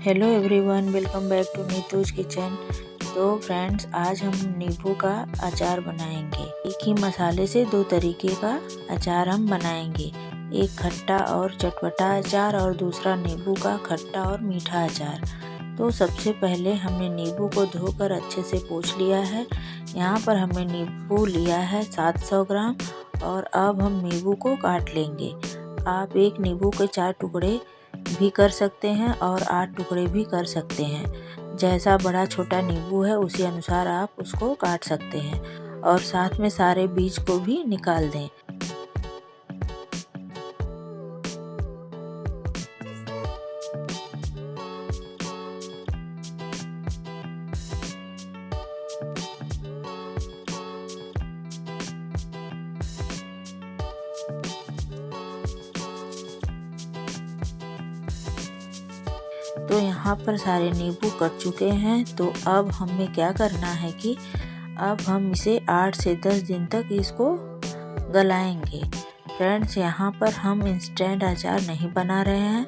Hello everyone, welcome back to Neetu's kitchen. तो friends, आज हम नींबू का अचार बनाएंगे। एक ही मसाले से दो तरीके का अचार हम बनाएंगे, एक खट्टा और चटपटा अचार और दूसरा नींबू का खट्टा और मीठा अचार। तो सबसे पहले हमने नींबू को धोकर अच्छे से पोंछ लिया है। यहाँ पर हमने नींबू लिया है 700 ग्राम और अब हम नींबू को काट लेंगे। आप एक नींबू के 4 टुकड़े भी कर सकते हैं और 8 टुकड़े भी कर सकते हैं। जैसा बड़ा छोटा नींबू है उसी अनुसार आप उसको काट सकते हैं और साथ में सारे बीज को भी निकाल दें। तो यहाँ पर सारे नींबू कट चुके हैं। तो अब हमें क्या करना है कि अब हम इसे 8 से 10 दिन तक इसको गलाएंगे। फ्रेंड्स, यहाँ पर हम इंस्टेंट अचार नहीं बना रहे हैं,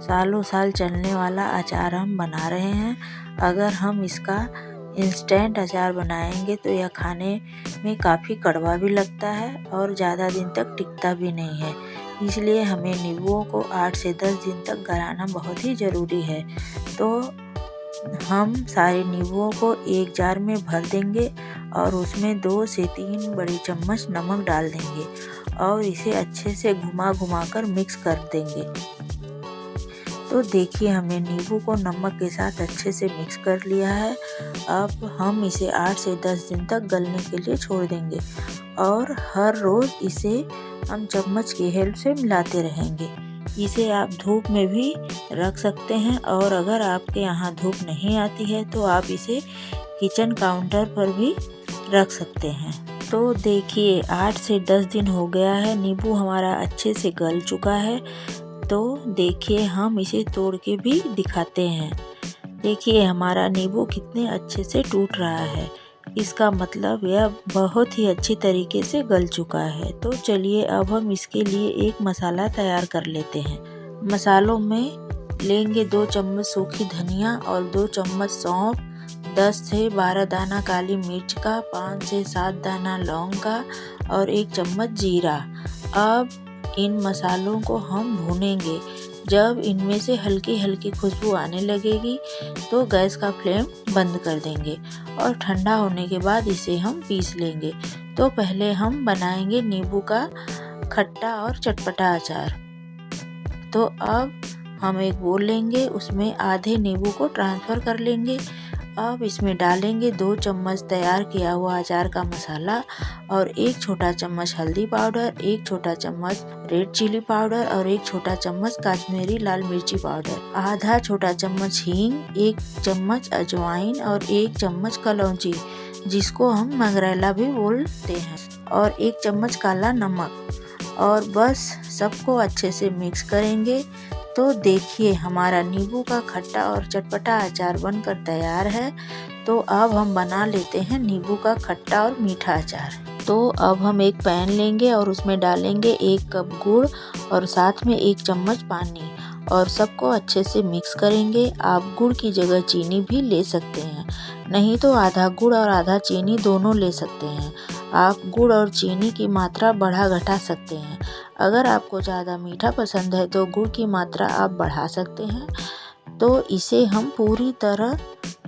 सालों साल चलने वाला अचार हम बना रहे हैं। अगर हम इसका इंस्टेंट अचार बनाएंगे तो यह खाने में काफ़ी कड़वा भी लगता है और ज़्यादा दिन तक टिकता भी नहीं है। इसलिए हमें नींबुओं को 8 से 10 दिन तक गलाना बहुत ही ज़रूरी है। तो हम सारे नींबुओं को एक जार में भर देंगे और उसमें 2 से 3 बड़ी चम्मच नमक डाल देंगे और इसे अच्छे से घुमा घुमा कर मिक्स कर देंगे। तो देखिए, हमने नींबू को नमक के साथ अच्छे से मिक्स कर लिया है। अब हम इसे 8 से 10 दिन तक गलने के लिए छोड़ देंगे और हर रोज़ इसे हम चम्मच की हेल्प से मिलाते रहेंगे। इसे आप धूप में भी रख सकते हैं और अगर आपके यहाँ धूप नहीं आती है तो आप इसे किचन काउंटर पर भी रख सकते हैं। तो देखिए, 8 से 10 दिन हो गया है, नींबू हमारा अच्छे से गल चुका है। तो देखिए, हम इसे तोड़ के भी दिखाते हैं। देखिए हमारा नींबू कितने अच्छे से टूट रहा है, इसका मतलब यह बहुत ही अच्छी तरीके से गल चुका है। तो चलिए अब हम इसके लिए एक मसाला तैयार कर लेते हैं। मसालों में लेंगे 2 चम्मच सूखी धनिया और 2 चम्मच सौंफ, 10 से 12 दाना काली मिर्च का, 5 से 7 दाना लौंग का और 1 चम्मच जीरा। अब इन मसालों को हम भूनेंगे। जब इनमें से हल्की हल्की खुशबू आने लगेगी तो गैस का फ्लेम बंद कर देंगे और ठंडा होने के बाद इसे हम पीस लेंगे। तो पहले हम बनाएंगे नींबू का खट्टा और चटपटा अचार। तो अब हम एक बोल लेंगे, उसमें आधे नींबू को ट्रांसफ़र कर लेंगे। अब इसमें डालेंगे 2 चम्मच तैयार किया हुआ अचार का मसाला और 1 छोटा चम्मच हल्दी पाउडर, 1 छोटा चम्मच रेड चिली पाउडर और 1 छोटा चम्मच काश्मीरी लाल मिर्ची पाउडर, आधा छोटा चम्मच हींग, 1 चम्मच अजवाइन और 1 चम्मच कलौंजी जिसको हम मंगरेला भी बोलते हैं और 1 चम्मच काला नमक। और बस सबको अच्छे से मिक्स करेंगे। तो देखिए, हमारा नींबू का खट्टा और चटपटा अचार बनकर तैयार है। तो अब हम बना लेते हैं नींबू का खट्टा और मीठा अचार। तो अब हम एक पैन लेंगे और उसमें डालेंगे 1 कप गुड़ और साथ में 1 चम्मच पानी और सबको अच्छे से मिक्स करेंगे। आप गुड़ की जगह चीनी भी ले सकते हैं, नहीं तो आधा गुड़ और आधा चीनी दोनों ले सकते हैं। आप गुड़ और चीनी की मात्रा बढ़ा घटा सकते हैं। अगर आपको ज़्यादा मीठा पसंद है तो गुड़ की मात्रा आप बढ़ा सकते हैं। तो इसे हम पूरी तरह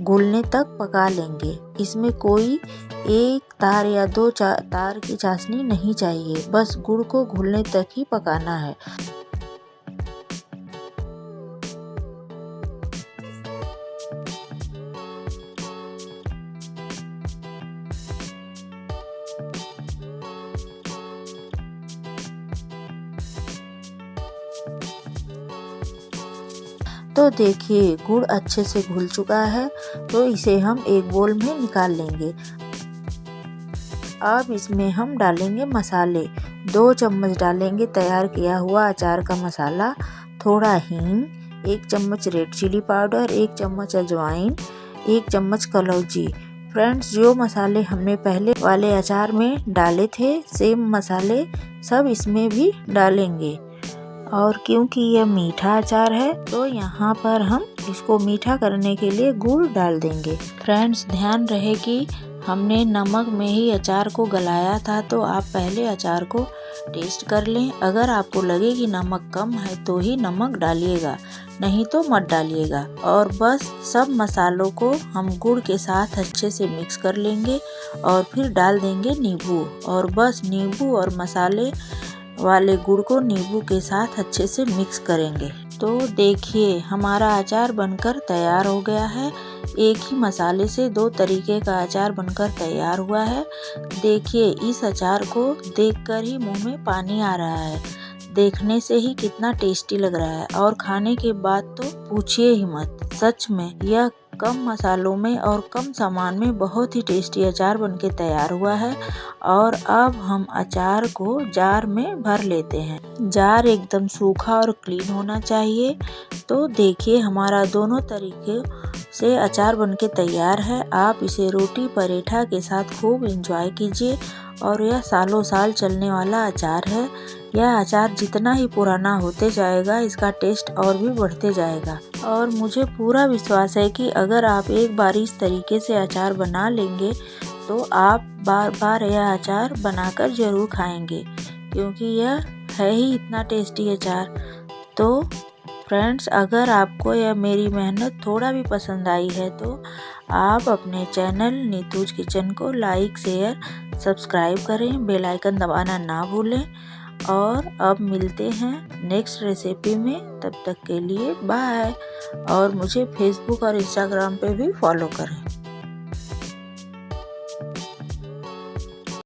घुलने तक पका लेंगे। इसमें कोई एक तार या 2 तार की चाशनी नहीं चाहिए, बस गुड़ को घुलने तक ही पकाना है। तो देखिए, गुड़ अच्छे से घुल चुका है। तो इसे हम एक बोल में निकाल लेंगे। अब इसमें हम डालेंगे मसाले। 2 चम्मच डालेंगे तैयार किया हुआ अचार का मसाला, थोड़ा हींग, 1 चम्मच रेड चिली पाउडर, 1 चम्मच अजवाइन, 1 चम्मच कलौंजी। फ्रेंड्स, जो मसाले हमने पहले वाले अचार में डाले थे सेम मसाले सब इसमें भी डालेंगे। और क्योंकि यह मीठा अचार है तो यहाँ पर हम इसको मीठा करने के लिए गुड़ डाल देंगे। फ्रेंड्स, ध्यान रहे कि हमने नमक में ही अचार को गलाया था, तो आप पहले अचार को टेस्ट कर लें। अगर आपको लगे कि नमक कम है तो ही नमक डालिएगा, नहीं तो मत डालिएगा। और बस सब मसालों को हम गुड़ के साथ अच्छे से मिक्स कर लेंगे और फिर डाल देंगे नींबू। और बस नींबू और मसाले वाले गुड़ को नींबू के साथ अच्छे से मिक्स करेंगे। तो देखिए, हमारा अचार बनकर तैयार हो गया है। एक ही मसाले से दो तरीके का अचार बनकर तैयार हुआ है। देखिए, इस अचार को देखकर ही मुंह में पानी आ रहा है। देखने से ही कितना टेस्टी लग रहा है और खाने के बाद तो पूछिए ही मत। सच में यह कम मसालों में और कम सामान में बहुत ही टेस्टी अचार बनके तैयार हुआ है। और अब हम अचार को जार में भर लेते हैं। जार एकदम सूखा और क्लीन होना चाहिए। तो देखिए, हमारा दोनों तरीके से अचार बनके तैयार है। आप इसे रोटी पराठा के साथ खूब एंजॉय कीजिए। और यह सालों साल चलने वाला अचार है। यह अचार जितना ही पुराना होते जाएगा, इसका टेस्ट और भी बढ़ते जाएगा। और मुझे पूरा विश्वास है कि अगर आप एक बार इस तरीके से अचार बना लेंगे तो आप बार बार यह अचार बनाकर ज़रूर खाएंगे, क्योंकि यह है ही इतना टेस्टी अचार। तो फ्रेंड्स, अगर आपको यह मेरी मेहनत थोड़ा भी पसंद आई है तो आप अपने चैनल नीतूज किचन को लाइक, शेयर, सब्सक्राइब करें, बेल आइकन दबाना ना भूलें। और अब मिलते हैं नेक्स्ट रेसिपी में। तब तक के लिए बाय। और मुझे फेसबुक और इंस्टाग्राम पे भी फॉलो करें।